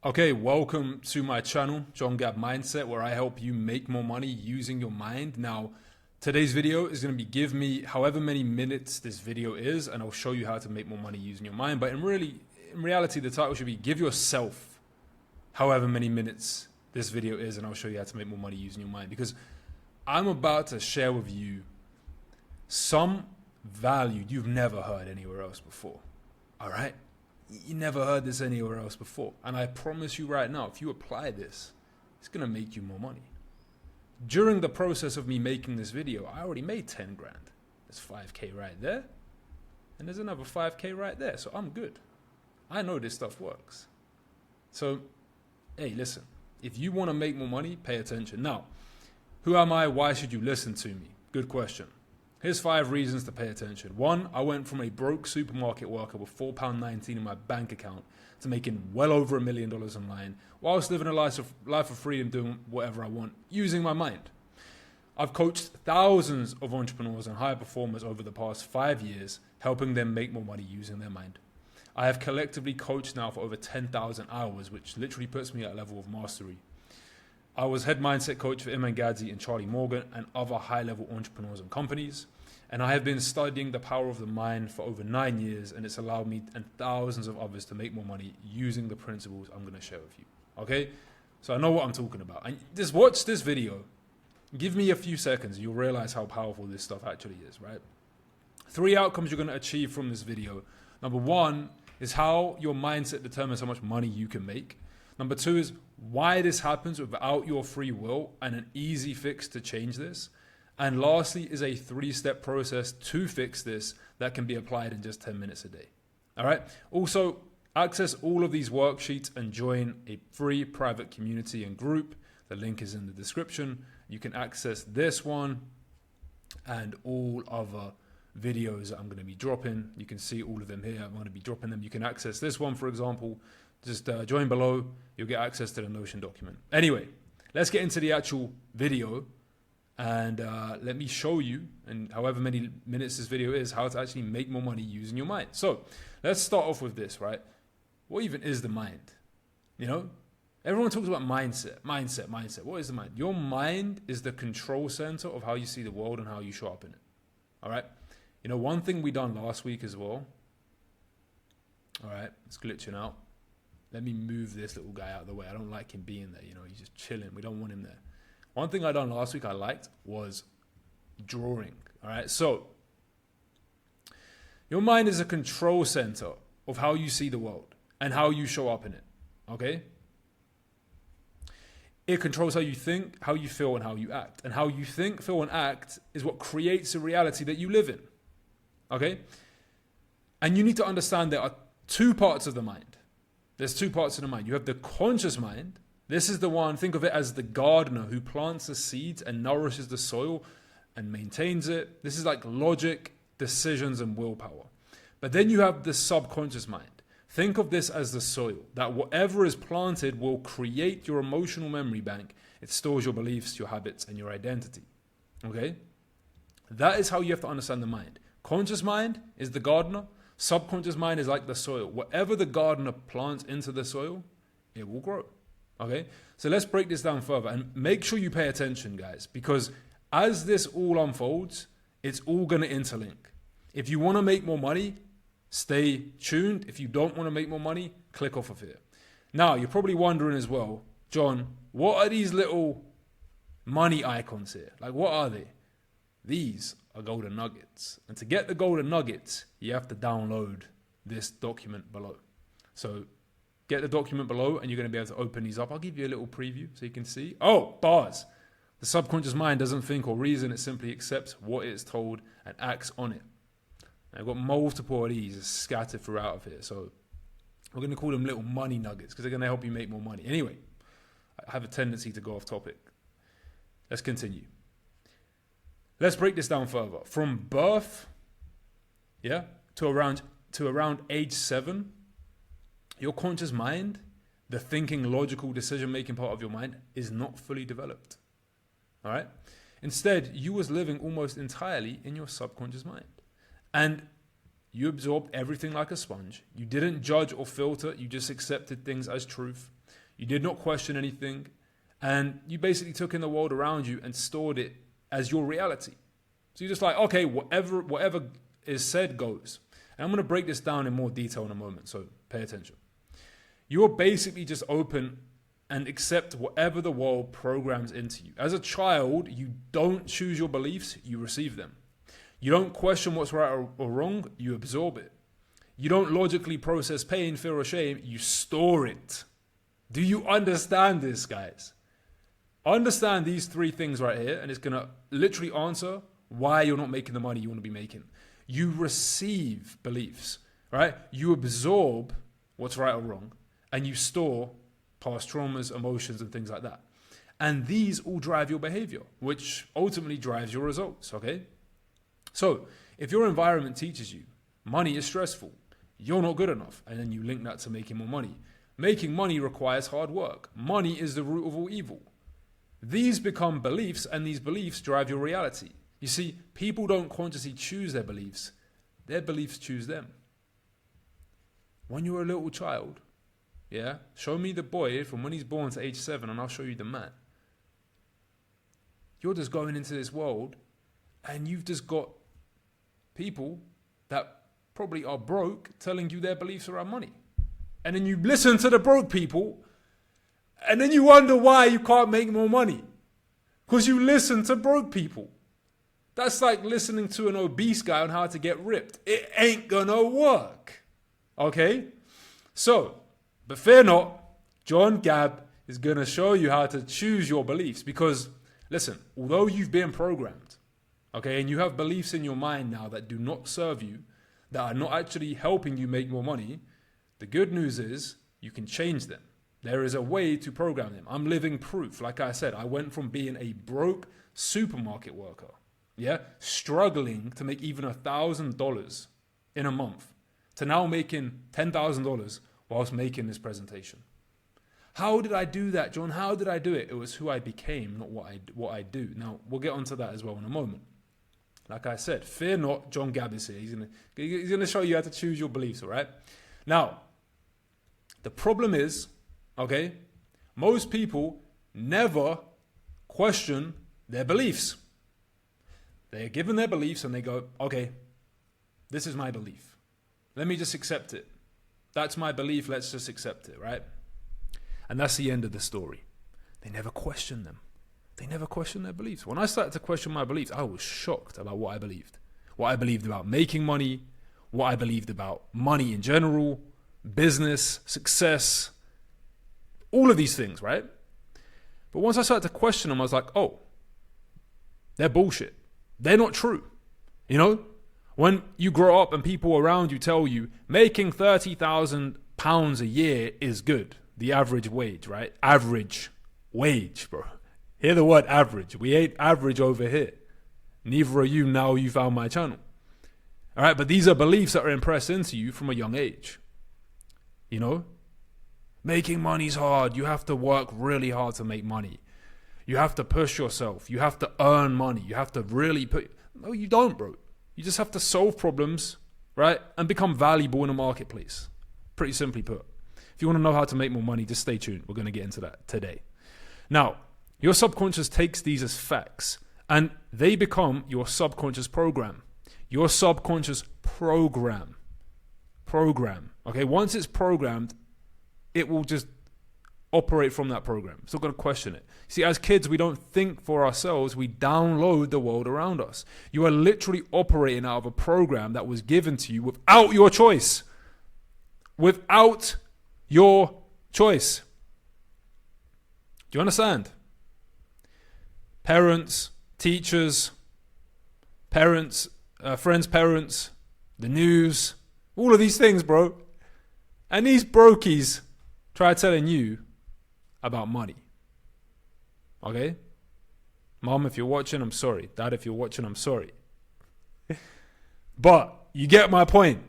Okay, welcome to my channel, John Gab Mindset, where I help you make more money using your mind. Now, today's video is going to be give me however many minutes this video is, and I'll show you how to make more money using your mind. But in reality, the title should be give yourself however many minutes this video is, and I'll show you how to make more money using your mind. Because I'm about to share with you some value you've never heard anywhere else before. All right? You never heard this anywhere else before. And I promise you right now, if you apply this, it's going to make you more money. During the process of me making this video, I already made 10 grand. There's 5K right there. And there's another 5K right there. So I'm good. I know this stuff works. So, hey, listen. If you want to make more money, pay attention. Now, who am I? Why should you listen to me? Good question. Here's 5 reasons to pay attention. 1, I went from a broke supermarket worker with £4.19 in my bank account to making well over $1 million online whilst living a life of freedom, doing whatever I want, using my mind. I've coached thousands of entrepreneurs and high performers over the past 5 years, helping them make more money using their mind. I have collectively coached now for over 10,000 hours, which literally puts me at a level of mastery. I was head mindset coach for Iman Gadzi and Charlie Morgan and other high-level entrepreneurs and companies. And I have been studying the power of the mind for over 9 years, and it's allowed me and thousands of others to make more money using the principles I'm going to share with you. Okay? So I know what I'm talking about. And just watch this video. Give me a few seconds. You'll realize how powerful this stuff actually is, right? 3 outcomes you're going to achieve from this video. Number 1 is how your mindset determines how much money you can make. Number 2 is why this happens without your free will and an easy fix to change this. And lastly is a 3-step process to fix this that can be applied in just 10 minutes a day. All right. Also, access all of these worksheets and join a free private community and group. The link is in the description. You can access this one and all other videos that I'm going to be dropping. You can see all of them here. I'm going to be dropping them. You can access this one, for example. Just join below. You'll get access to the Notion document. Anyway, let's get into the actual video. And let me show you, and however many minutes this video is, how to actually make more money using your mind. So let's start off with this, right? What even is the mind? You know, everyone talks about mindset. What is the mind? Your mind is the control center of how you see the world and how you show up in it. All right. You know, one thing we done last week as well. All right, it's glitching out. Let me move this little guy out of the way. I don't like him being there. You know, he's just chilling. We don't want him there. One thing I done last week I liked was drawing. All right. So your mind is a control center of how you see the world and how you show up in it. Okay. It controls how you think, how you feel, and how you act. And how you think, feel, and act is what creates the reality that you live in. Okay. And you need to understand there are 2 parts of the mind. There's 2 parts of the mind. You have the conscious mind. This is the one, think of it as the gardener who plants the seeds and nourishes the soil and maintains it. This is like logic, decisions, and willpower. But then you have the subconscious mind. Think of this as the soil, that whatever is planted will create your emotional memory bank. It stores your beliefs, your habits, and your identity. Okay? That is how you have to understand the mind. Conscious mind is the gardener. Subconscious mind is like the soil. Whatever the gardener plants into the soil, it will grow. Okay, so let's break this down further and make sure you pay attention, guys, because as this all unfolds, it's all going to interlink. If you want to make more money, stay tuned. If you don't want to make more money, click off of here. Now, you're probably wondering as well, John, what are these little money icons here? Like, what are they? These are golden nuggets. And to get the golden nuggets, you have to download this document below. So get the document below and you're going to be able to open these up. I'll give you a little preview so you can see. Oh, bars. The subconscious mind doesn't think or reason. It simply accepts what it's told and acts on it. And I've got multiple of these scattered throughout of here. So we're going to call them little money nuggets because they're going to help you make more money. Anyway, I have a tendency to go off topic. Let's continue. Let's break this down further. From birth, to around age 7, your conscious mind, the thinking, logical, decision-making part of your mind, is not fully developed. All right? Instead, you was living almost entirely in your subconscious mind. And you absorbed everything like a sponge. You didn't judge or filter. You just accepted things as truth. You did not question anything. And you basically took in the world around you and stored it as your reality. So you're just like, okay, whatever is said goes. And I'm going to break this down in more detail in a moment, so pay attention. You're basically just open and accept whatever the world programs into you. As a child, you don't choose your beliefs, you receive them. You don't question what's right or wrong, you absorb it. You don't logically process pain, fear, or shame, you store it. Do you understand this, guys? Understand these three things right here, and it's going to literally answer why you're not making the money you want to be making. You receive beliefs, right? You absorb what's right or wrong, and you store past traumas, emotions, and things like that. And these all drive your behavior, which ultimately drives your results, okay? So if your environment teaches you money is stressful, you're not good enough, and then you link that to making more money. Making money requires hard work. Money is the root of all evil. These become beliefs, and these beliefs drive your reality. You see, people don't consciously choose their beliefs choose them. When you're a little child, yeah, show me the boy from when he's born to age 7 and I'll show you the man. You're just going into this world and you've just got people that probably are broke telling you their beliefs around money. And then you listen to the broke people and then you wonder why you can't make more money. Because you listen to broke people. That's like listening to an obese guy on how to get ripped. It ain't gonna work. Okay? So, but fear not, John Gab is gonna show you how to choose your beliefs. Because, listen, although you've been programmed, okay, and you have beliefs in your mind now that do not serve you, that are not actually helping you make more money, the good news is you can change them. There is a way to program them. I'm living proof. Like I said, I went from being a broke supermarket worker, yeah, struggling to make even $1,000 in a month, to now making $10,000 whilst making this presentation. How did I do that, John? How did I do it? It was who I became, not what I do. Now, we'll get onto that as well in a moment. Like I said, fear not, John Gab is here. He's gonna show you how to choose your beliefs, all right? Now, the problem is, okay, most people never question their beliefs. They're given their beliefs and they go, okay, this is my belief. Let me just accept it. That's my belief, let's just accept it, right? And that's the end of the story. They never question them. They never question their beliefs. When I started to question my beliefs, I was shocked about what I believed. What I believed about making money, what I believed about money in general, business, success, all of these things, right? But once I started to question them, I was like, oh, they're bullshit. They're not true. You know, when you grow up and people around you tell you making £30,000 a year is good, the average wage, right? Average wage, bro. Hear the word average. We ain't average over here. Neither are you now you found my channel. All right, but these are beliefs that are impressed into you from a young age. You know, making money's hard. You have to work really hard to make money. You have to push yourself. You have to earn money. You have to really put... No, you don't, bro. You just have to solve problems, right? And become valuable in a marketplace. Pretty simply put. If you want to know how to make more money, just stay tuned. We're going to get into that today. Now, your subconscious takes these as facts and they become your subconscious program. Your subconscious program. Okay, once it's programmed, it will just operate from that program. It's not going to question it. See, as kids, we don't think for ourselves. We download the world around us. You are literally operating out of a program that was given to you without your choice. Without your choice. Do you understand? Parents, teachers, friends' parents, the news, all of these things, bro. And these brokies try telling you about money. Okay? Mom, if you're watching, I'm sorry. Dad, if you're watching, I'm sorry. But you get my point.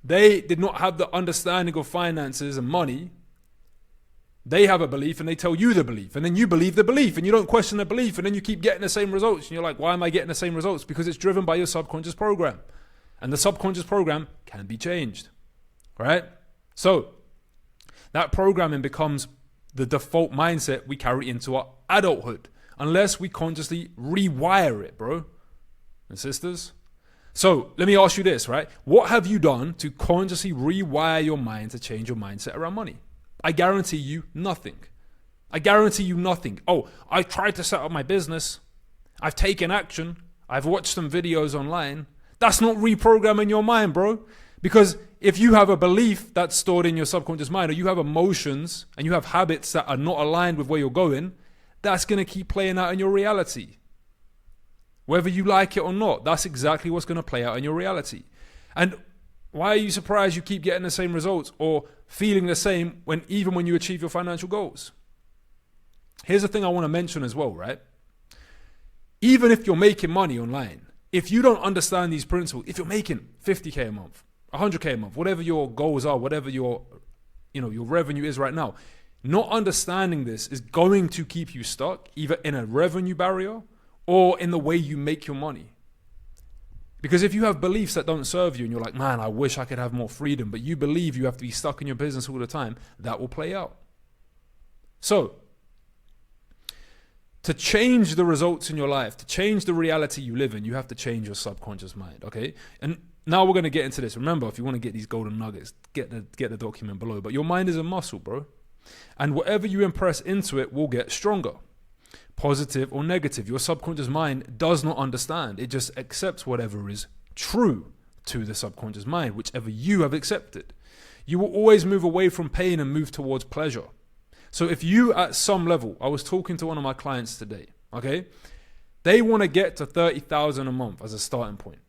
They did not have the understanding of finances and money. They have a belief and they tell you the belief. And then you believe the belief and you don't question the belief. And then you keep getting the same results. And you're like, why am I getting the same results? Because it's driven by your subconscious program. And the subconscious program can be changed. Right? So that programming becomes the default mindset we carry into our adulthood, unless we consciously rewire it, bro and sisters. So let me ask you this, right? What have you done to consciously rewire your mind to change your mindset around money? I guarantee you nothing. I guarantee you nothing. Oh, I tried to set up my business. I've taken action. I've watched some videos online. That's not reprogramming your mind, bro. Because if you have a belief that's stored in your subconscious mind, or you have emotions and you have habits that are not aligned with where you're going, that's going to keep playing out in your reality. Whether you like it or not, that's exactly what's going to play out in your reality. And why are you surprised you keep getting the same results or feeling the same even when you achieve your financial goals? Here's the thing I want to mention as well, right? Even if you're making money online, if you don't understand these principles, if you're making 50K a month, 100K a month, whatever your goals are, whatever your revenue is right now, not understanding this is going to keep you stuck either in a revenue barrier or in the way you make your money. Because if you have beliefs that don't serve you and you're like, man, I wish I could have more freedom, but you believe you have to be stuck in your business all the time, that will play out. So, to change the results in your life, to change the reality you live in, you have to change your subconscious mind, okay? And now we're going to get into this. Remember, if you want to get these golden nuggets, get the document below. But your mind is a muscle, bro. And whatever you impress into it will get stronger. Positive or negative, your subconscious mind does not understand. It just accepts whatever is true to the subconscious mind, whichever you have accepted. You will always move away from pain and move towards pleasure. So if you at some level, I was talking to one of my clients today, okay? They want to get to 30,000 a month as a starting point.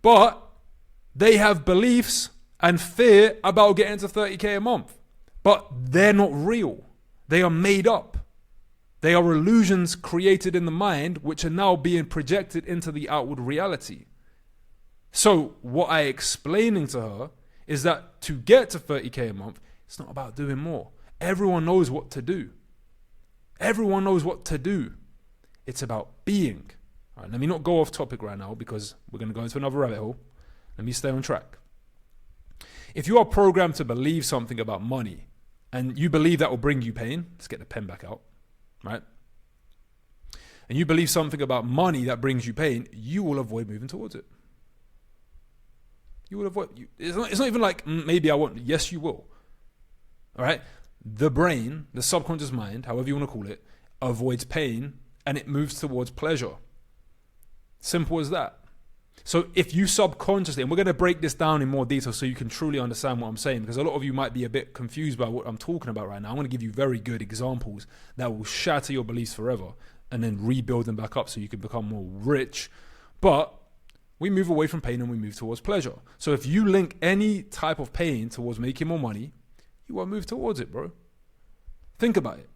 But they have beliefs and fear about getting to 30K a month. But they're not real. They are made up. They are illusions created in the mind, which are now being projected into the outward reality. So what I'm explaining to her is that to get to 30K a month, it's not about doing more. Everyone knows what to do. Everyone knows what to do. It's about being. All right, let me not go off topic right now because we're going to go into another rabbit hole. Let me stay on track. If you are programmed to believe something about money and you believe that will bring you pain, let's get the pen back out, right? And you believe something about money that brings you pain, you will avoid moving towards it. You will avoid. It's not even like maybe I won't. Yes, you will. All right? The brain, the subconscious mind, however you want to call it, avoids pain and it moves towards pleasure. Simple as that. So if you subconsciously, and we're going to break this down in more detail so you can truly understand what I'm saying, because a lot of you might be a bit confused by what I'm talking about right now. I'm going to give you very good examples that will shatter your beliefs forever and then rebuild them back up so you can become more rich. But we move away from pain and we move towards pleasure. So if you link any type of pain towards making more money, you won't move towards it, bro. Think about it.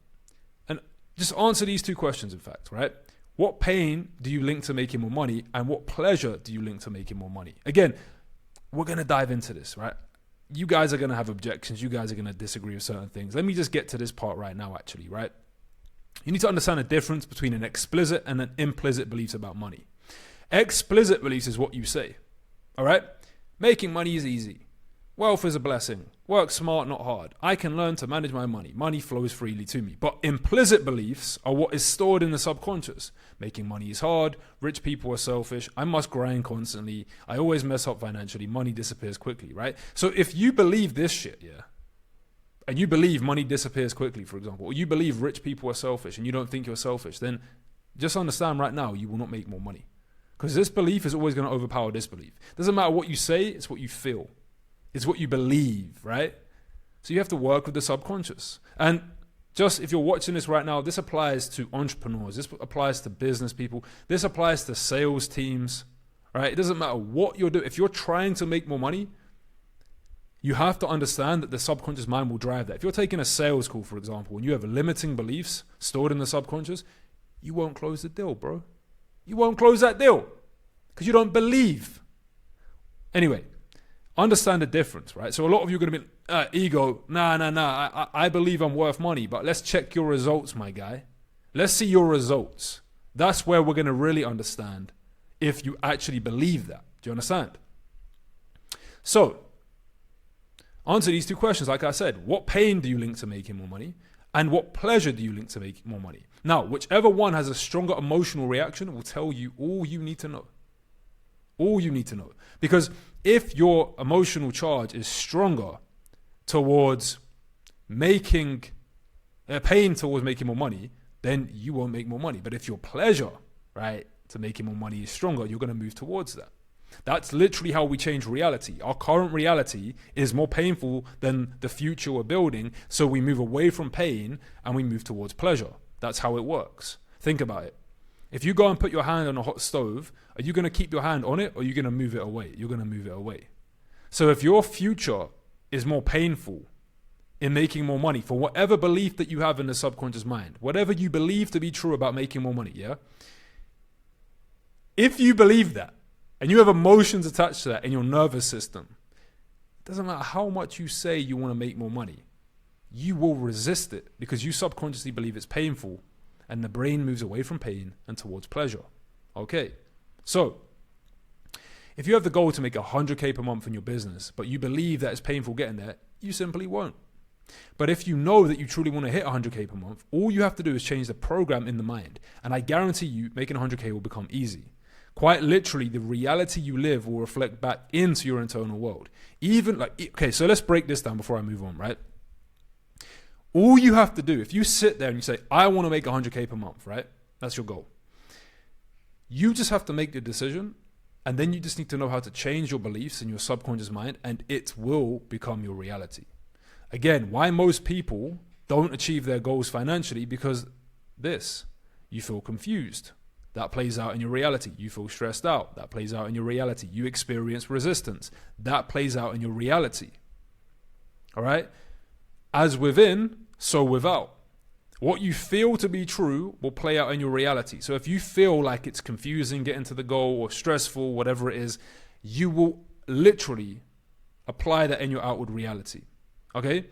And just answer these two questions, in fact, right? What pain do you link to making more money? And what pleasure do you link to making more money? Again, we're going to dive into this, right? You guys are going to have objections. You guys are going to disagree with certain things. Let me just get to this part right now, actually, right? You need to understand the difference between an explicit and an implicit beliefs about money. Explicit beliefs is what you say, all right? Making money is easy. Wealth is a blessing. Work smart, not hard. I can learn to manage my money. Money flows freely to me. But implicit beliefs are what is stored in the subconscious. Making money is hard. Rich people are selfish. I must grind constantly. I always mess up financially. Money disappears quickly, right? So if you believe this shit, yeah, and you believe money disappears quickly, for example, or you believe rich people are selfish and you don't think you're selfish, then just understand right now you will not make more money. Because this belief is always going to overpower this belief. Doesn't matter what you say, it's what you feel. It's what you believe, right? So you have to work with the subconscious. And just if you're watching this right now, this applies to entrepreneurs. This applies to business people. This applies to sales teams, right? It doesn't matter what you're doing. If you're trying to make more money, you have to understand that the subconscious mind will drive that. If you're taking a sales call, for example, and you have limiting beliefs stored in the subconscious, you won't close the deal, bro. You won't close that deal because you don't believe. Anyway, understand the difference, right? So a lot of you are going to be, ego, nah. I believe I'm worth money, but let's check your results, my guy. Let's see your results. That's where we're going to really understand if you actually believe that. Do you understand? So, answer these two questions. Like I said, what pain do you link to making more money? And what pleasure do you link to making more money? Now, whichever one has a stronger emotional reaction will tell you all you need to know. All you need to know. Because if your emotional charge is stronger towards making, paying towards making more money, then you won't make more money. But if your pleasure, right, to making more money is stronger, you're going to move towards that. That's literally how we change reality. Our current reality is more painful than the future we're building, so we move away from pain and we move towards pleasure. That's how it works. Think about it. If you go and put your hand on a hot stove, are you going to keep your hand on it or are you going to move it away? You're going to move it away. So if your future is more painful in making more money for whatever belief that you have in the subconscious mind, whatever you believe to be true about making more money, yeah? If you believe that, and you have emotions attached to that in your nervous system, it doesn't matter how much you say you want to make more money, you will resist it because you subconsciously believe it's painful and the brain moves away from pain and towards pleasure. Okay, so if you have the goal to make 100K per month in your business, but you believe that it's painful getting there, you simply won't. But if you know that you truly want to hit 100K per month, all you have to do is change the program in the mind. And I guarantee you making 100K will become easy. Quite literally, the reality you live will reflect back into your internal world. Even like, okay, so let's break this down before I move on, right? All you have to do, if you sit there and you say, I want to make 100K per month, right? That's your goal. You just have to make the decision, and then you just need to know how to change your beliefs in your subconscious mind, and it will become your reality. Again, why most people don't achieve their goals financially? Because you feel confused. That plays out in your reality. You feel stressed out. That plays out in your reality. You experience resistance. That plays out in your reality. All right? As within, so without. What you feel to be true will play out in your reality. So if you feel like it's confusing getting to the goal or stressful, whatever it is, you will literally apply that in your outward reality. Okay?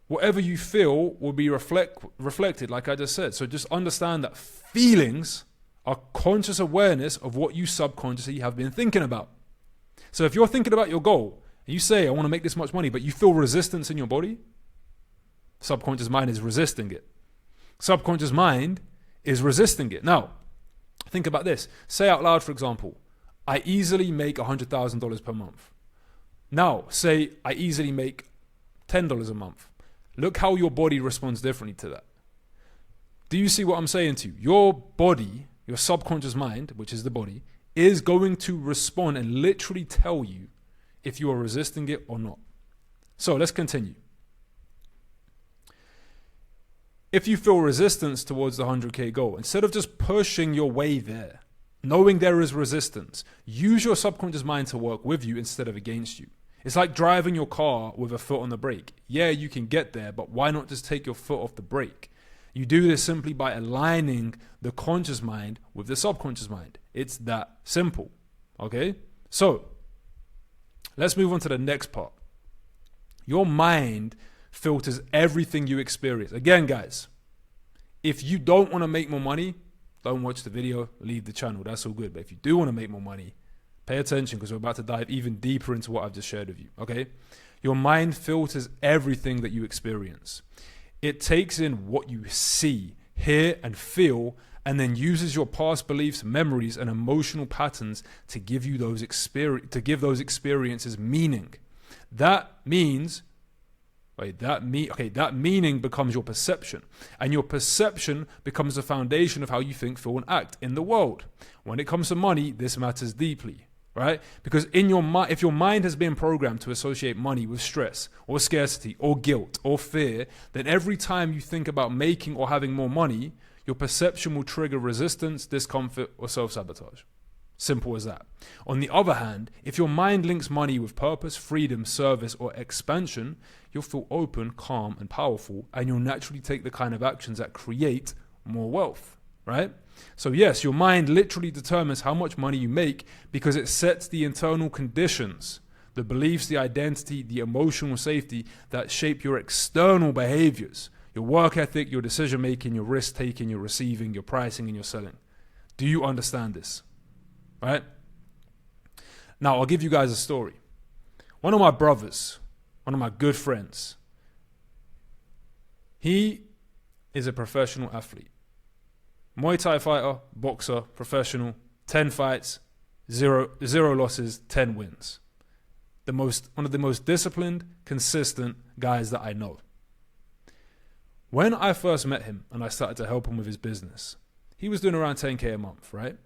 Whatever you feel will be reflected, like I just said. So just understand that feelings are conscious awareness of what you subconsciously have been thinking about. So if you're thinking about your goal, and you say, I want to make this much money, but you feel resistance in your body, subconscious mind is resisting it. Subconscious mind is resisting it. Now, think about this. Say out loud, for example, I easily make $100,000 per month. Now, say I easily make $10 a month. Look how your body responds differently to that. Do you see what I'm saying to you? Your body, your subconscious mind, which is the body, is going to respond and literally tell you if you are resisting it or not. So let's continue. If you feel resistance towards the 100K goal, instead of just pushing your way there, knowing there is resistance, use your subconscious mind to work with you instead of against you. It's like driving your car with a foot on the brake. Yeah, you can get there, but why not just take your foot off the brake? You do this simply by aligning the conscious mind with the subconscious mind. It's that simple. Okay? So, let's move on to the next part. Your mind filters everything you experience. Again, guys, if you don't want to make more money, don't watch the video, leave the channel. That's all good. But if you do want to make more money, pay attention because we're about to dive even deeper into what I've just shared with you. Okay? Your mind filters everything that you experience. It takes in what you see, hear, and feel, and then uses your past beliefs, memories, and emotional patterns to give you those experiences meaning. That means, that meaning becomes your perception, and your perception becomes the foundation of how you think, feel, and act in the world. When it comes to money, this matters deeply. Right? Because if your mind has been programmed to associate money with stress or scarcity or guilt or fear, then every time you think about making or having more money, your perception will trigger resistance, discomfort, or self-sabotage. Simple as that. On the other hand, if your mind links money with purpose, freedom, service, or expansion, you'll feel open, calm, and powerful, and you'll naturally take the kind of actions that create more wealth. Right? So yes, your mind literally determines how much money you make because it sets the internal conditions, the beliefs, the identity, the emotional safety that shape your external behaviors, your work ethic, your decision making, your risk taking, your receiving, your pricing, and your selling. Do you understand this? Right? Now, I'll give you guys a story. One of my brothers, one of my good friends, he is a professional athlete. Muay Thai fighter, boxer, professional, 10 fights, zero losses, 10 wins. One of the most disciplined, consistent guys that I know. When I first met him and I started to help him with his business, he was doing around 10K a month, right?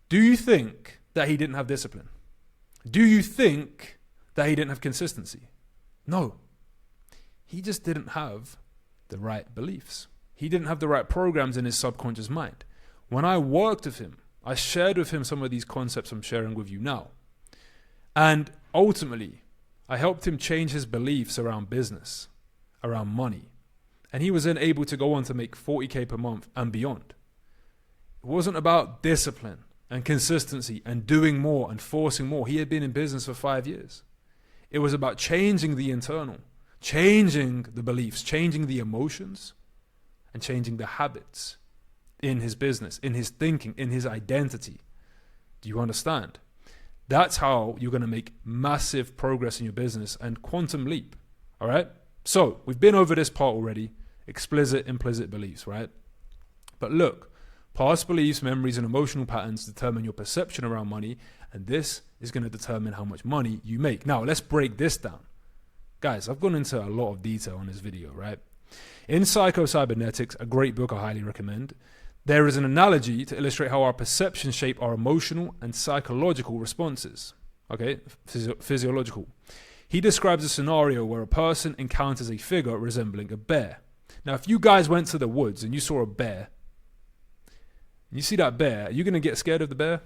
Do you think that he didn't have discipline? Do you think that he didn't have consistency? No. He just didn't have the right beliefs. He didn't have the right programs in his subconscious mind. When I worked with him, I shared with him some of these concepts I'm sharing with you now. And ultimately, I helped him change his beliefs around business, around money. And he was then able to go on to make 40K per month and beyond. It wasn't about discipline and consistency and doing more and forcing more. He had been in business for 5 years. It was about changing the internal, changing the beliefs, changing the emotions, and changing the habits in his business, in his thinking, in his identity. Do you understand? That's how you're going to make massive progress in your business and quantum leap. All right? So we've been over this part already, explicit, implicit beliefs, right? But look, past beliefs, memories, and emotional patterns determine your perception around money, and this is going to determine how much money you make. Now, let's break this down. Guys, I've gone into a lot of detail on this video, right? In Psycho-Cybernetics, a great book I highly recommend, there is an analogy to illustrate how our perceptions shape our emotional and psychological responses, okay? Physiological. He describes a scenario where a person encounters a figure resembling a bear. Now, if you guys went to the woods and you saw a bear, and you see that bear, are you going to get scared of the bear?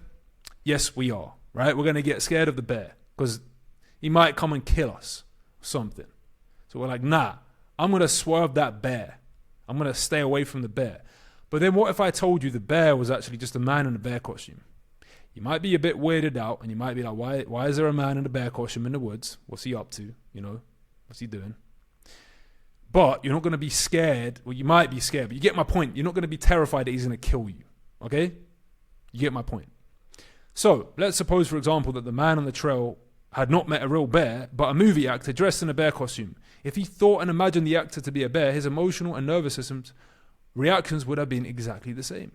Yes, we are, right? We're going to get scared of the bear because he might come and kill us or something. So we're like, nah, I'm going to swerve that bear. I'm going to stay away from the bear. But then what if I told you the bear was actually just a man in a bear costume? You might be a bit weirded out and you might be like, why is there a man in a bear costume in the woods? What's he up to? You know, what's he doing? But you're not going to be scared. Well, you might be scared, but you get my point. You're not going to be terrified that he's going to kill you. Okay? You get my point. So let's suppose, for example, that the man on the trail had not met a real bear, but a movie actor dressed in a bear costume. If he thought and imagined the actor to be a bear, his emotional and nervous systems reactions would have been exactly the same,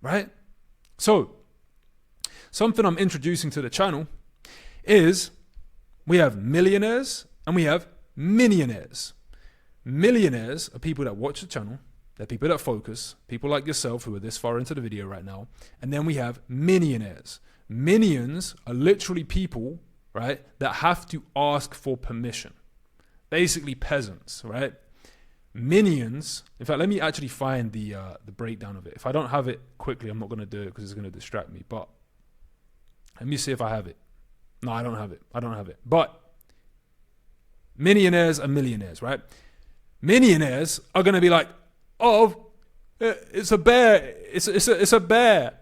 right? So, something I'm introducing to the channel is we have millionaires and we have millionaires. Millionaires are people that watch the channel, they're people that focus, people like yourself who are this far into the video right now, and then we have millionaires. Minions are literally people, right, that have to ask for permission. Basically peasants, right? Minions, in fact, let me actually find the breakdown of it. If I don't have it quickly, I'm not going to do it because it's going to distract me. But let me see if I have it. No, I don't have it. But millionaires are millionaires, right? Millionaires are going to be like, oh, it's a bear. It's a bear.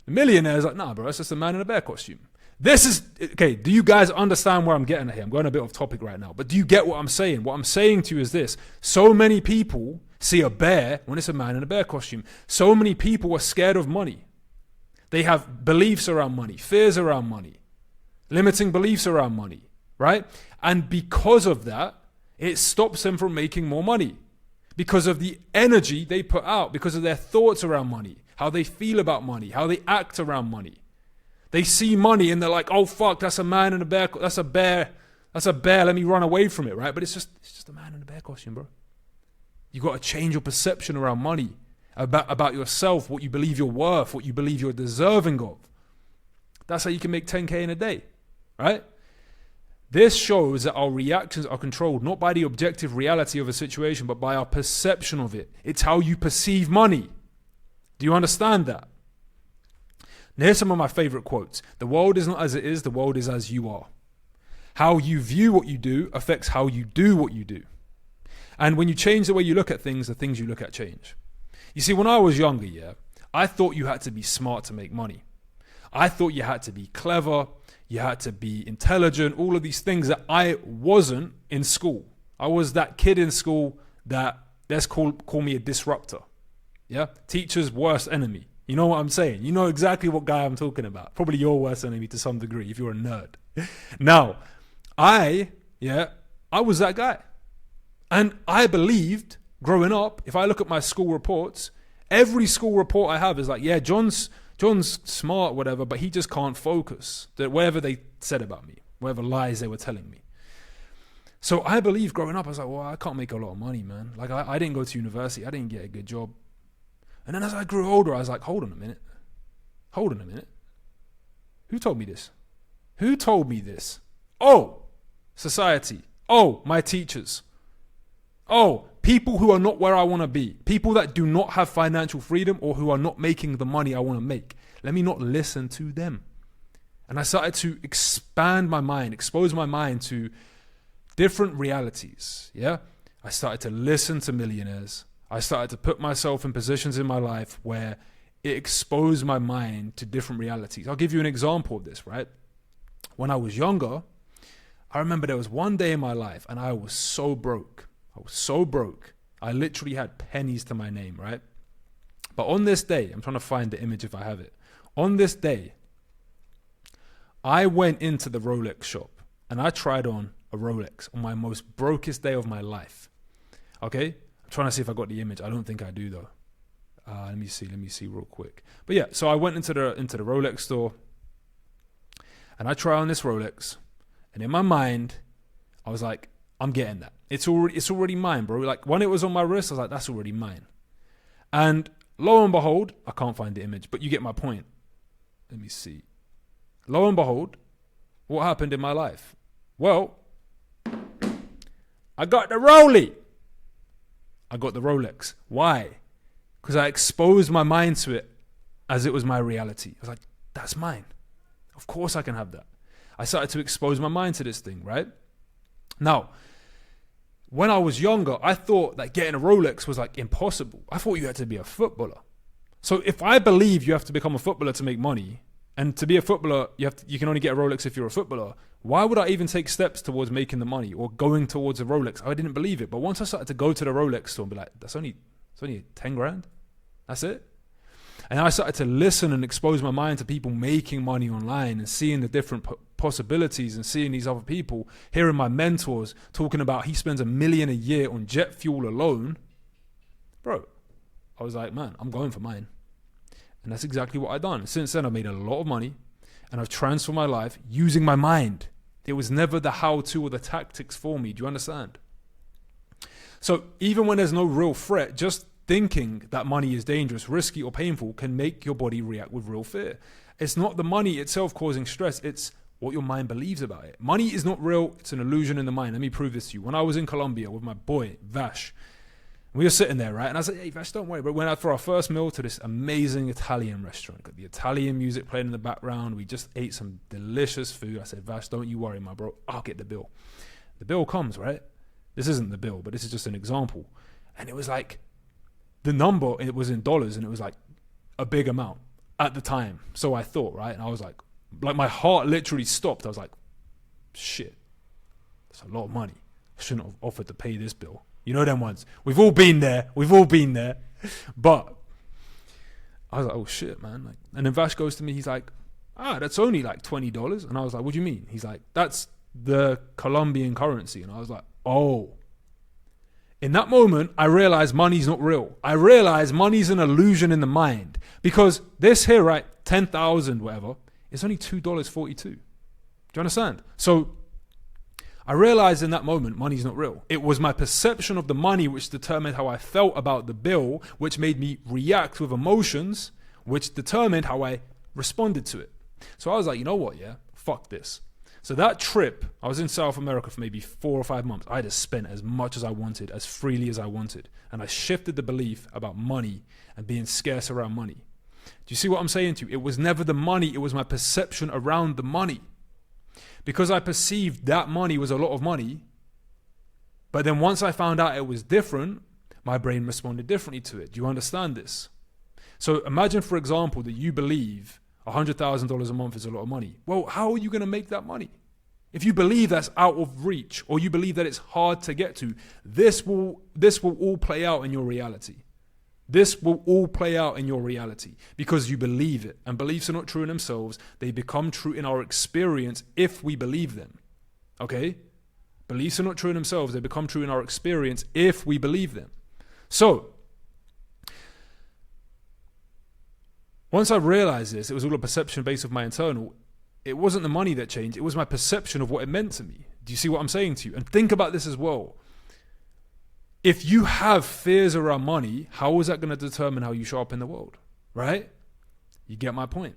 Millionaires are like, nah, bro, it's just a man in a bear costume. This is, okay, do you guys understand where I'm getting at here? I'm going a bit off topic right now, but do you get what I'm saying? What I'm saying to you is this. So many people see a bear when it's a man in a bear costume. So many people are scared of money. They have beliefs around money, fears around money, limiting beliefs around money, right? And because of that, it stops them from making more money because of the energy they put out, because of their thoughts around money, how they feel about money, how they act around money. They see money and they're like, oh, fuck, that's a man in a bear. That's a bear. Let me run away from it, right? But it's just a man in a bear costume, bro. You got to change your perception around money, about yourself, what you believe you're worth, what you believe you're deserving of. That's how you can make 10K in a day, right? This shows that our reactions are controlled not by the objective reality of a situation, but by our perception of it. It's how you perceive money. Do you understand that? Now, here's some of my favorite quotes. The world is not as it is, the world is as you are. How you view what you do affects how you do what you do. And when you change the way you look at things, the things you look at change. You see, when I was younger, I thought you had to be smart to make money. I thought you had to be clever, you had to be intelligent, all of these things that I wasn't in school. I was that kid in school that, let's call me a disruptor. Yeah? Teacher's worst enemy. You know what I'm saying? You know exactly what guy I'm talking about. Probably your worst enemy to some degree if you're a nerd. Now, I was that guy. And I believed growing up, if I look at my school reports, every school report I have is like, yeah, John's smart, whatever, but he just can't focus. Whatever they said about me, whatever lies they were telling me. So I believe growing up, I was like, well, I can't make a lot of money, man. Like I didn't go to university. I didn't get a good job. And then as I grew older, I was like, hold on a minute. Who told me this? Who told me this? Oh, society. Oh, my teachers. Oh, people who are not where I want to be. People that do not have financial freedom or who are not making the money I want to make. Let me not listen to them. And I started to expand my mind, expose my mind to different realities. Yeah. I started to listen to millionaires. I started to put myself in positions in my life where it exposed my mind to different realities. I'll give you an example of this, right? When I was younger, I remember there was one day in my life and I was so broke. I literally had pennies to my name, right? But on this day, I'm trying to find the image if I have it. On this day, I went into the Rolex shop and I tried on a Rolex on my most brokest day of my life. Okay? I'm trying to see if I got the image. I don't think I do though. Let me see real quick. But yeah, so I went into the Rolex store and I tried on this Rolex, and in my mind, I was like, I'm getting that. It's already mine, bro. Like when it was on my wrist, I was like, that's already mine. And lo and behold, I can't find the image, but you get my point. Let me see. Lo and behold, what happened in my life? Well, I got the Rolex. I got the Rolex. Why? Because I exposed my mind to it as it was my reality. I was like, that's mine. Of course I can have that. I started to expose my mind to this thing, right? Now, when I was younger, I thought that getting a Rolex was like impossible. I thought you had to be a footballer. So if I believe you have to become a footballer to make money, and to be a footballer, you can only get a Rolex if you're a footballer, why would I even take steps towards making the money or going towards a Rolex? I didn't believe it. But once I started to go to the Rolex store and be like, it's only 10 grand. That's it. And I started to listen and expose my mind to people making money online and seeing the different possibilities and seeing these other people, hearing my mentors talking about he spends $1 million a year on jet fuel alone. Bro, I was like, man, I'm going for mine. And that's exactly what I've done. Since then, I've made a lot of money and I've transformed my life using my mind. It was never the how-to or the tactics for me. Do you understand? So even when there's no real threat, just thinking that money is dangerous, risky, or painful can make your body react with real fear. It's not the money itself causing stress. It's what your mind believes about it. Money is not real. It's an illusion in the mind. Let me prove this to you. When I was in Colombia with my boy, Vash, we were sitting there, right? And I said, hey, Vash, don't worry. But we went out for our first meal to this amazing Italian restaurant. Got the Italian music playing in the background. We just ate some delicious food. I said, Vash, don't you worry, my bro. I'll get the bill. The bill comes, right? This isn't the bill, but this is just an example. And it was like, the number, it was in dollars, and it was like a big amount at the time. So I thought, right? And I was like my heart literally stopped. I was like, shit, that's a lot of money. I shouldn't have offered to pay this bill. You know them ones. We've all been there. But I was like, oh shit, man. Like, and then Vash goes to me, he's like, that's only like $20. And I was like, what do you mean? He's like, that's the Colombian currency. And I was like, oh. In that moment, I realized money's not real. I realized money's an illusion in the mind. Because this here, right, 10,000, whatever, it's only $2.42. Do you understand? So I realized in that moment, money's not real. It was my perception of the money which determined how I felt about the bill, which made me react with emotions, which determined how I responded to it. So I was like, you know what, yeah, fuck this. So that trip, I was in South America for maybe 4 or 5 months. I just spent as much as I wanted, as freely as I wanted. And I shifted the belief about money and being scarce around money. Do you see what I'm saying to you? It was never the money, it was my perception around the money. Because I perceived that money was a lot of money, but then once I found out it was different, my brain responded differently to it. Do you understand this? So imagine, for example, that you believe $100,000 a month is a lot of money. Well, how are you going to make that money? If you believe that's out of reach, or you believe that it's hard to get to, this will all play out in your reality. This will all play out in your reality because you believe it. And beliefs are not true in themselves. They become true in our experience if we believe them. Okay? Beliefs are not true in themselves. They become true in our experience if we believe them. So once I realized this, it was all a perception based off my internal. It wasn't the money that changed. It was my perception of what it meant to me. Do you see what I'm saying to you? And think about this as well. If you have fears around money, how is that going to determine how you show up in the world? Right? You get my point.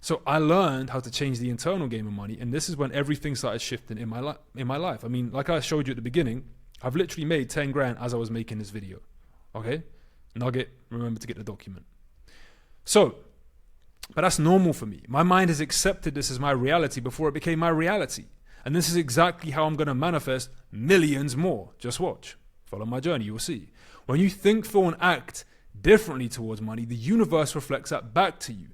So I learned how to change the internal game of money. And this is when everything started shifting in my life. I mean, like I showed you at the beginning, I've literally made 10 grand as I was making this video. Okay? Nugget, remember to get the document. So, but that's normal for me. My mind has accepted this as my reality before it became my reality. And this is exactly how I'm going to manifest millions more. Just watch. Follow my journey, you'll see. When you think, feel, and act differently towards money, the universe reflects that back to you.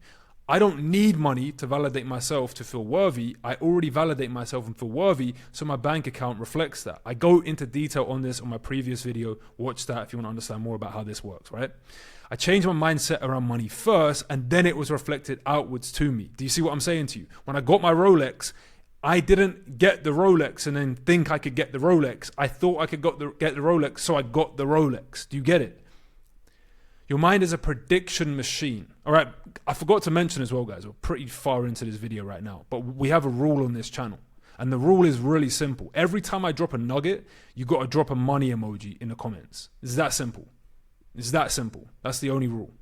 I don't need money to validate myself to feel worthy. I already validate myself and feel worthy, so my bank account reflects that. I go into detail on this on my previous video. Watch that if you want to understand more about how this works, right? I changed my mindset around money first, and then it was reflected outwards to me. Do you see what I'm saying to you? When I got my Rolex, I didn't get the Rolex and then think I could get the Rolex. I thought I could get the Rolex, so I got the Rolex. Do you get it? Your mind is a prediction machine. All right, I forgot to mention as well, guys, we're pretty far into this video right now, but we have a rule on this channel. And the rule is really simple. Every time I drop a nugget, you got to drop a money emoji in the comments. It's that simple. It's that simple. That's the only rule.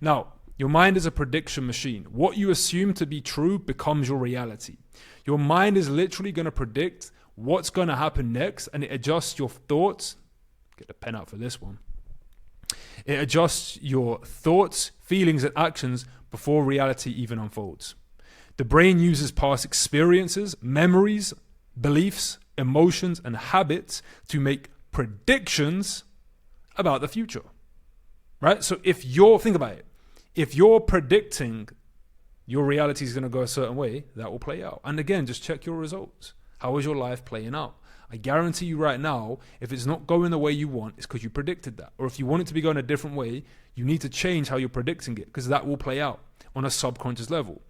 Now, your mind is a prediction machine. What you assume to be true becomes your reality. Your mind is literally going to predict what's going to happen next, and it adjusts your thoughts. Get the pen out for this one. It adjusts your thoughts, feelings, and actions before reality even unfolds. The brain uses past experiences, memories, beliefs, emotions, and habits to make predictions about the future. Right? So think about it. If you're predicting your reality is going to go a certain way, that will play out. And again, just check your results. How is your life playing out? I guarantee you right now, if it's not going the way you want, it's because you predicted that. Or if you want it to be going a different way, you need to change how you're predicting it, because that will play out on a subconscious level.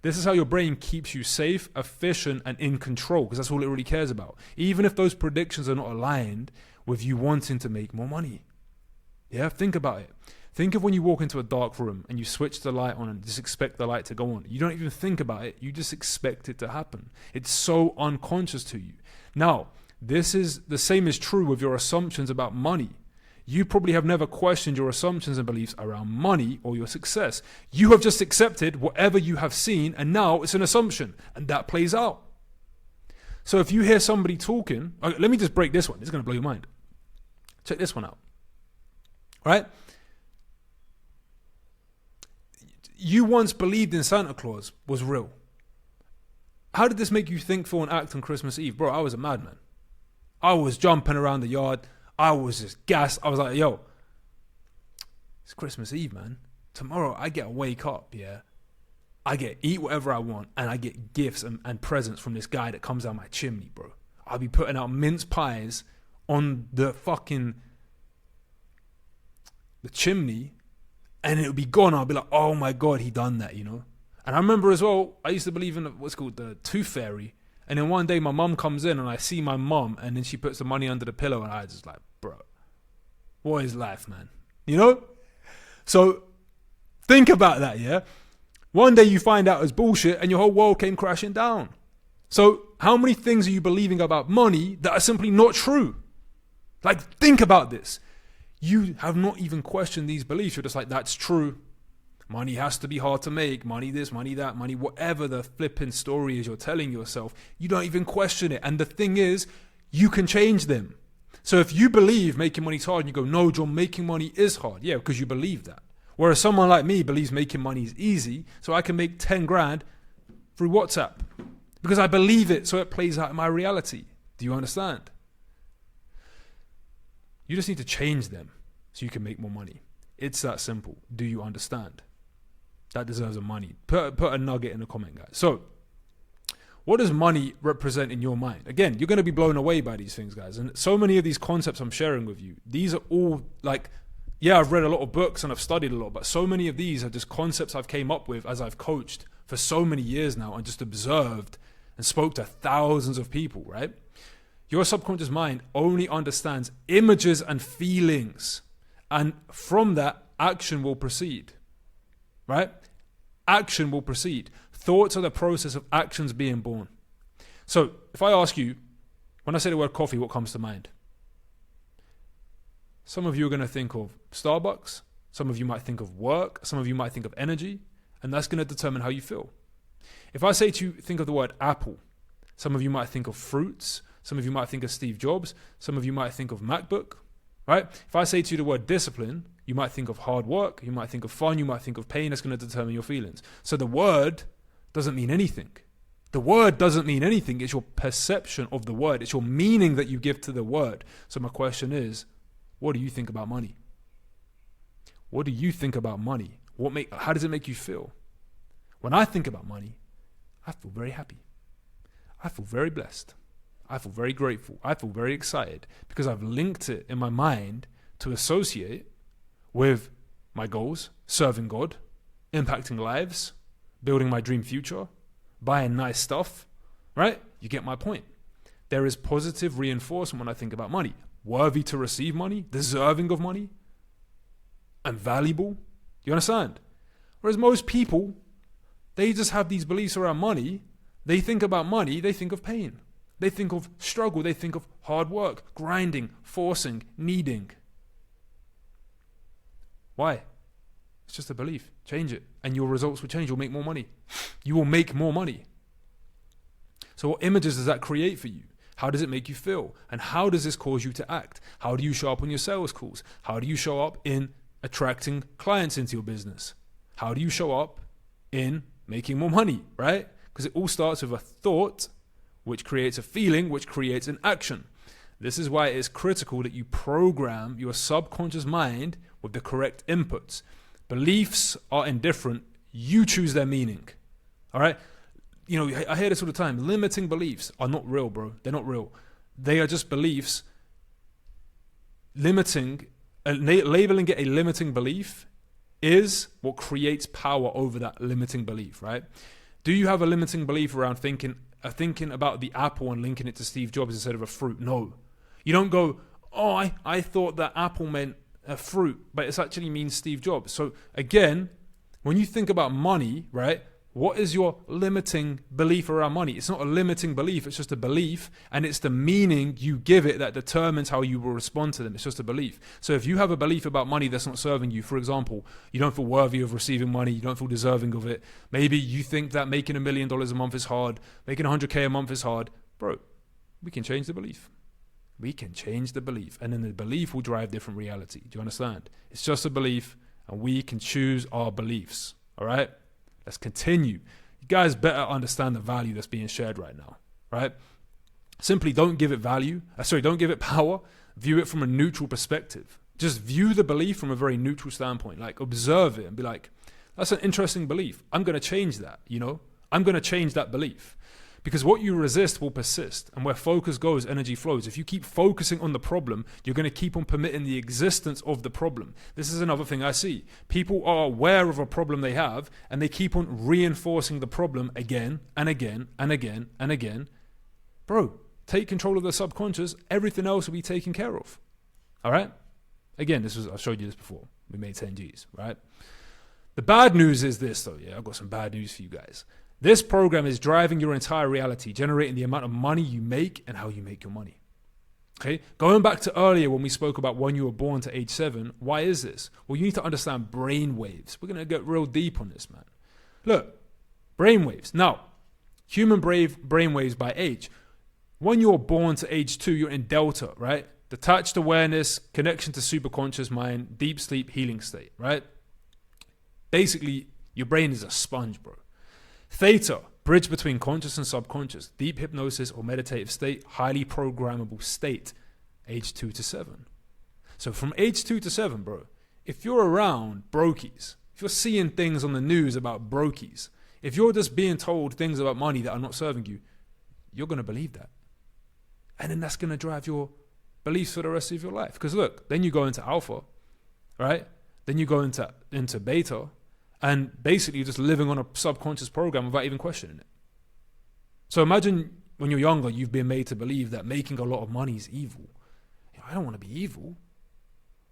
This is how your brain keeps you safe, efficient, and in control, because that's all it really cares about. Even if those predictions are not aligned with you wanting to make more money. Yeah, think about it. Think of when you walk into a dark room and you switch the light on and just expect the light to go on. You don't even think about it. You just expect it to happen. It's so unconscious to you. Now, this is the same is true with your assumptions about money. You probably have never questioned your assumptions and beliefs around money or your success. You have just accepted whatever you have seen, and now it's an assumption, and that plays out. So if you hear somebody talking, okay, let me just break this one. It's going to blow your mind. Check this one out. All right? You once believed in Santa Claus was real. How did this make you think, feel, and act on Christmas Eve? Bro, I was a madman. I was jumping around the yard. I was just gassed. I was like, yo, it's Christmas Eve, man. Tomorrow I get to wake up, yeah. I get to eat whatever I want, and I get gifts and presents from this guy that comes down my chimney, bro. I'll be putting out mince pies on the chimney, and it'll be gone. I'll be like, oh my God, he done that, you know? And I remember as well, I used to believe in what's called the tooth fairy. And then one day my mum comes in and I see my mum, and then she puts the money under the pillow, and I just like, bro, what is life, man? You know? So think about that, yeah? One day you find out it's bullshit and your whole world came crashing down. So how many things are you believing about money that are simply not true? Like, think about this. You have not even questioned these beliefs. You're just like, that's true. Money has to be hard to make. Money this, money that, money whatever the flipping story is you're telling yourself. You don't even question it. And the thing is, you can change them. So if you believe making money is hard and you go, no, John, making money is hard. Yeah, because you believe that. Whereas someone like me believes making money is easy, so I can make 10 grand through WhatsApp. Because I believe it, so it plays out in my reality. Do you understand? You just need to change them so you can make more money. It's that simple. Do you understand? That deserves a money. Put a nugget in the comment, guys. So, what does money represent in your mind? Again, you're going to be blown away by these things, guys. And so many of these concepts I'm sharing with you, these are all like, yeah, I've read a lot of books and I've studied a lot, but so many of these are just concepts I've came up with as I've coached for so many years now and just observed and spoke to thousands of people, right? Your subconscious mind only understands images and feelings. And from that, action will proceed, right? Action will proceed. Thoughts are the process of actions being born. So if I ask you, when I say the word coffee, what comes to mind? Some of you are going to think of Starbucks. Some of you might think of work. Some of you might think of energy. And that's going to determine how you feel. If I say to you, think of the word apple, some of you might think of fruits. Some of you might think of Steve Jobs. Some of you might think of MacBook, right? If I say to you the word discipline, you might think of hard work. You might think of fun. You might think of pain. That's going to determine your feelings. So the word doesn't mean anything. The word doesn't mean anything. It's your perception of the word. It's your meaning that you give to the word. So my question is, what do you think about money? What do you think about money? How does it make you feel? When I think about money, I feel very happy. I feel very blessed. I feel very grateful. I feel very excited because I've linked it in my mind to associate with my goals, serving God, impacting lives, building my dream future, buying nice stuff, right? You get my point. There is positive reinforcement when I think about money. Worthy to receive money, deserving of money, and valuable. You understand? Whereas most people, they just have these beliefs around money. They think about money, they think of pain. They think of struggle, they think of hard work, grinding, forcing, needing. Why? It's just a belief. Change it. And your results will change. You'll make more money. You will make more money. So what images does that create for you? How does it make you feel? And how does this cause you to act? How do you show up on your sales calls? How do you show up in attracting clients into your business? How do you show up in making more money, right? Because it all starts with a thought, which creates a feeling, which creates an action. This is why it is critical that you program your subconscious mind with the correct inputs. Beliefs are indifferent. You choose their meaning. All right? You know, I hear this all the time. Limiting beliefs are not real, bro. They're not real. They are just beliefs. Labeling it a limiting belief is what creates power over that limiting belief, right? Do you have a limiting belief around thinking about the apple and linking it to Steve Jobs instead of a fruit? No. You don't go, oh, I thought that apple meant a fruit, but it actually means Steve Jobs. So again, when you think about money, right, what is your limiting belief around money? It's not a limiting belief, it's just a belief, and it's the meaning you give it that determines how you will respond to them. It's just a belief. So if you have a belief about money that's not serving you, for example, you don't feel worthy of receiving money, you don't feel deserving of it, maybe you think that making $1 million a month is hard, making 100K a month is hard, bro, we can change the belief. We can change the belief, and then the belief will drive different reality. Do you understand? It's just a belief, and we can choose our beliefs, all right? Let's continue. You guys better understand the value that's being shared right now, right? Simply don't give it don't give it power. View it from a neutral perspective. Just view the belief from a very neutral standpoint. Like, observe it and be like, that's an interesting belief. I'm going to change that, you know? I'm going to change that belief. Because what you resist will persist. And where focus goes, energy flows. If you keep focusing on the problem, you're going to keep on permitting the existence of the problem. This is another thing I see. People are aware of a problem they have, and they keep on reinforcing the problem again and again and again and again. Bro, take control of the subconscious. Everything else will be taken care of. All right? Again, I've showed you this before. We made 10 Gs, right? The bad news is this, though. Yeah, I've got some bad news for you guys. This program is driving your entire reality, generating the amount of money you make and how you make your money. Okay? Going back to earlier when we spoke about when you were born to age 7, why is this? Well, you need to understand brain waves. We're going to get real deep on this, man. Look, brain waves. Now, human brain waves by age. When you're born to age 2, you're in delta, right? Detached awareness, connection to superconscious mind, deep sleep, healing state, right? Basically, your brain is a sponge, bro. Theta, bridge between conscious and subconscious, deep hypnosis or meditative state, highly programmable state, age 2 to 7. So from age 2 to 7, bro, if you're around brokies, if you're seeing things on the news about brokies, if you're just being told things about money that are not serving you, you're going to believe that. And then that's going to drive your beliefs for the rest of your life. Because look, then you go into alpha, right? Then you go into beta, and basically you're just living on a subconscious program without even questioning it. So imagine when you're younger, you've been made to believe that making a lot of money is evil. I don't want to be evil.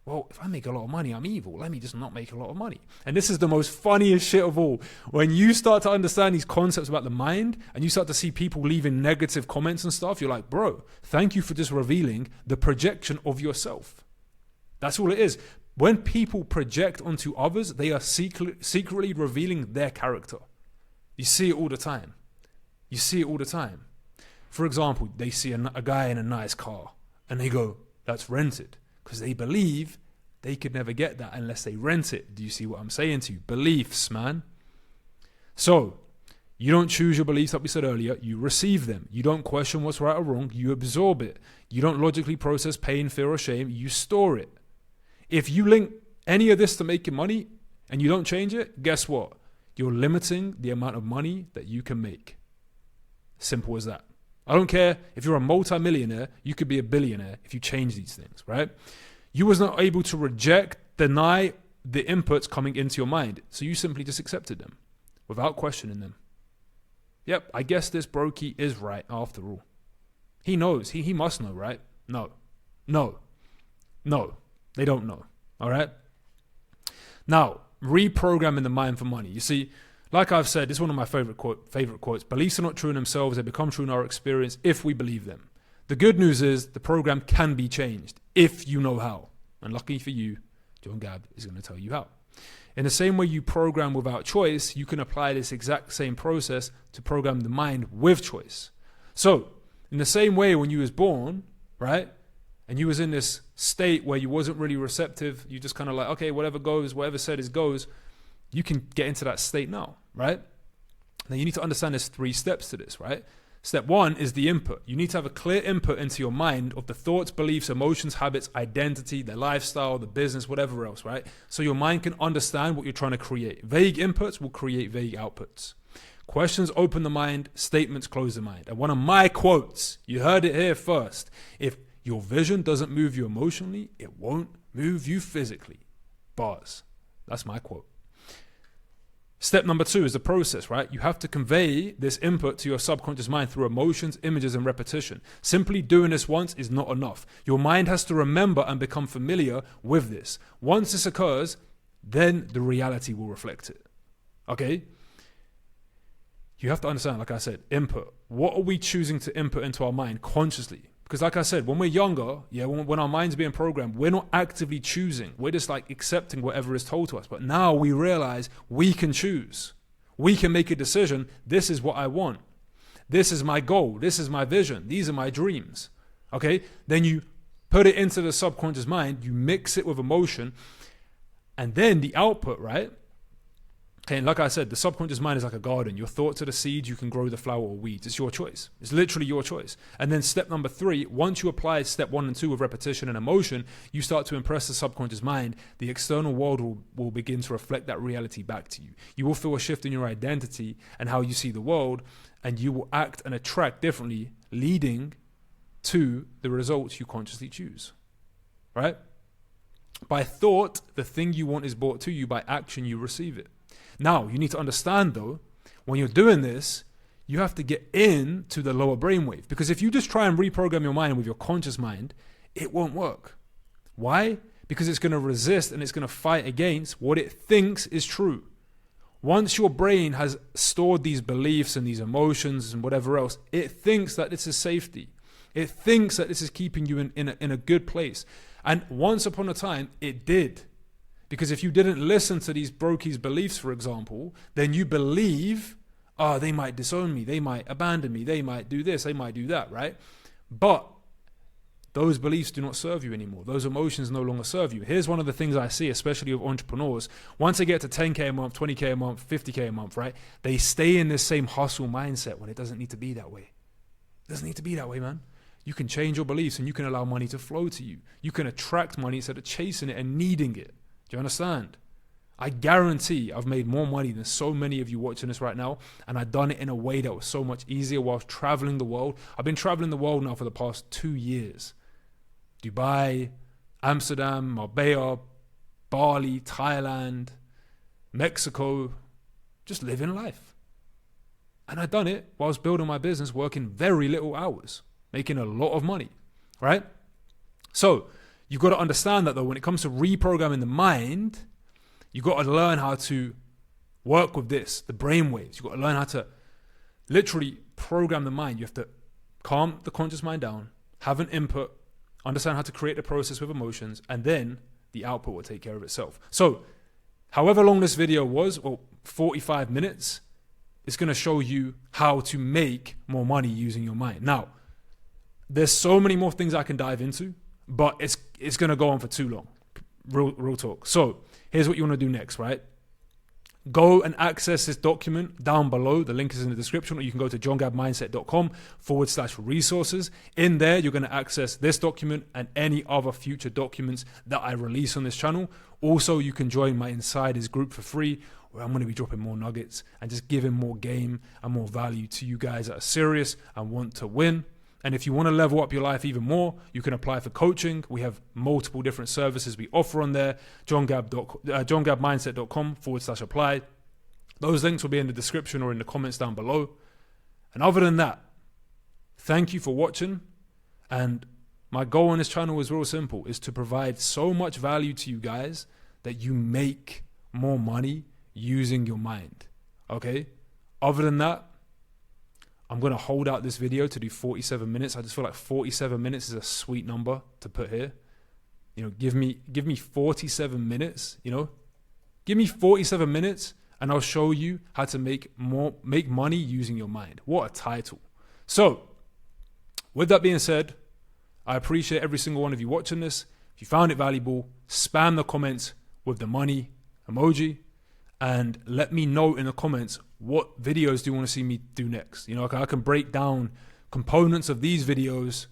well, if I make a lot of money, I'm evil. Let me just not make a lot of money. And this is the most funniest shit of all. When you start to understand these concepts about the mind and you start to see people leaving negative comments and stuff, you're like, bro, thank you for just revealing the projection of yourself. That's all it is. When people project onto others, they are secretly revealing their character. You see it all the time. You see it all the time. For example, they see a guy in a nice car and they go, that's rented. Because they believe they could never get that unless they rent it. Do you see what I'm saying to you? Beliefs, man. So, you don't choose your beliefs, like we said earlier. You receive them. You don't question what's right or wrong. You absorb it. You don't logically process pain, fear, or shame. You store it. If you link any of this to making money and you don't change it, guess what? You're limiting the amount of money that you can make. Simple as that. I don't care if you're a multi-millionaire, you could be a billionaire if you change these things, right? You was not able to reject, deny the inputs coming into your mind. So you simply just accepted them without questioning them. Yep, I guess this brokey is right after all. He knows. He must know, right? No. They don't know, all right? Now, reprogramming the mind for money. You see, like I've said, this is one of my favorite quotes. Beliefs are not true in themselves. They become true in our experience if we believe them. The good news is the program can be changed if you know how. And lucky for you, John Gab is going to tell you how. In the same way you program without choice, you can apply this exact same process to program the mind with choice. So, in the same way when you was born, right, and you was in this state where you wasn't really receptive, you just kind of like, okay, whatever goes, whatever said is goes, you can get into that state now, right? Now you need to understand there's 3 steps to this, right? Step 1 is the input. You need to have a clear input into your mind of the thoughts, beliefs, emotions, habits, identity, the lifestyle, the business, whatever else, right? So your mind can understand what you're trying to create. Vague inputs will create vague outputs. Questions open the mind, statements close the mind. And one of my quotes, you heard it here first, if your vision doesn't move you emotionally, it won't move you physically. Bars. That's my quote. Step number 2 is the process, right? You have to convey this input to your subconscious mind through emotions, images, and repetition. Simply doing this once is not enough. Your mind has to remember and become familiar with this. Once this occurs, then the reality will reflect it. Okay? You have to understand, like I said, input. What are we choosing to input into our mind consciously? Because like I said, when we're younger, when our mind's being programmed, we're not actively choosing. We're just like accepting whatever is told to us. But now we realize we can choose. We can make a decision. This is what I want. This is my goal. This is my vision. These are my dreams. Okay? Then you put it into the subconscious mind. You mix it with emotion. And then the output, right? Okay, and like I said, the subconscious mind is like a garden. Your thoughts are the seeds. You can grow the flower or weeds. It's your choice. It's literally your choice. And then step number 3, once you apply step 1 and 2 with repetition and emotion, you start to impress the subconscious mind. The external world will begin to reflect that reality back to you. You will feel a shift in your identity and how you see the world, and you will act and attract differently, leading to the results you consciously choose. Right? By thought, the thing you want is brought to you. By action, you receive it. Now, you need to understand though, when you're doing this, you have to get into the lower brainwave. Because if you just try and reprogram your mind with your conscious mind, it won't work. Why? Because it's going to resist and it's going to fight against what it thinks is true. Once your brain has stored these beliefs and these emotions and whatever else, it thinks that this is safety. It thinks that this is keeping you in a good place. And once upon a time, it did. Because if you didn't listen to these brokies' beliefs, for example, then you believe, they might disown me, they might abandon me, they might do this, they might do that, right? But those beliefs do not serve you anymore. Those emotions no longer serve you. Here's one of the things I see, especially with entrepreneurs. Once they get to 10K a month, 20K a month, 50K a month, right? They stay in this same hustle mindset when it doesn't need to be that way. It doesn't need to be that way, man. You can change your beliefs and you can allow money to flow to you. You can attract money instead of chasing it and needing it. Do you understand? I guarantee I've made more money than so many of you watching this right now, and I've done it in a way that was so much easier whilst traveling the world. I've been traveling the world now for the past 2 years. Dubai, Amsterdam, Marbella, Bali, Thailand, Mexico, just living life. And I've done it whilst building my business, working very little hours, making a lot of money, right? So you've got to understand that though, when it comes to reprogramming the mind, you've got to learn how to work with this, the brain waves. You've got to learn how to literally program the mind. You have to calm the conscious mind down, have an input, understand how to create a process with emotions, and then the output will take care of itself. So however long this video was, well, 45 minutes, it's going to show you how to make more money using your mind. Now, there's so many more things I can dive into, but it's going to go on for too long. Real talk. So here's what you want to do next, right? Go and access this document down below. The link is in the description, or you can go to johngabmindset.com/resources. In there, you're going to access this document and any other future documents that I release on this channel. Also, you can join my insiders group for free, where I'm going to be dropping more nuggets and just giving more game and more value to you guys that are serious and want to win. And if you want to level up your life even more, you can apply for coaching. We have multiple different services we offer on there. johngabmindset.com/apply. Those links will be in the description or in the comments down below. And other than that, thank you for watching. And my goal on this channel is real simple, is to provide so much value to you guys that you make more money using your mind. Okay? Other than that, I'm going to hold out this video to do 47 minutes. I just feel like 47 minutes is a sweet number to put here. You know, give me 47 minutes, you know. Give me 47 minutes and I'll show you how to make money using your mind. What a title. So, with that being said, I appreciate every single one of you watching this. If you found it valuable, spam the comments with the money emoji and let me know in the comments what videos do you want to see me do next. You know, I can break down components of these videos.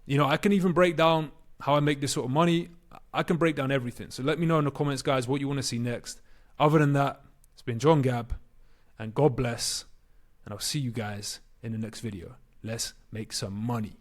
You know, I can even break down how I make this sort of money. I can break down everything. So let me know in the comments, guys, what you want to see next. Other than that, it's been John Gab, and God bless, and I'll see you guys in the next video. Let's make some money.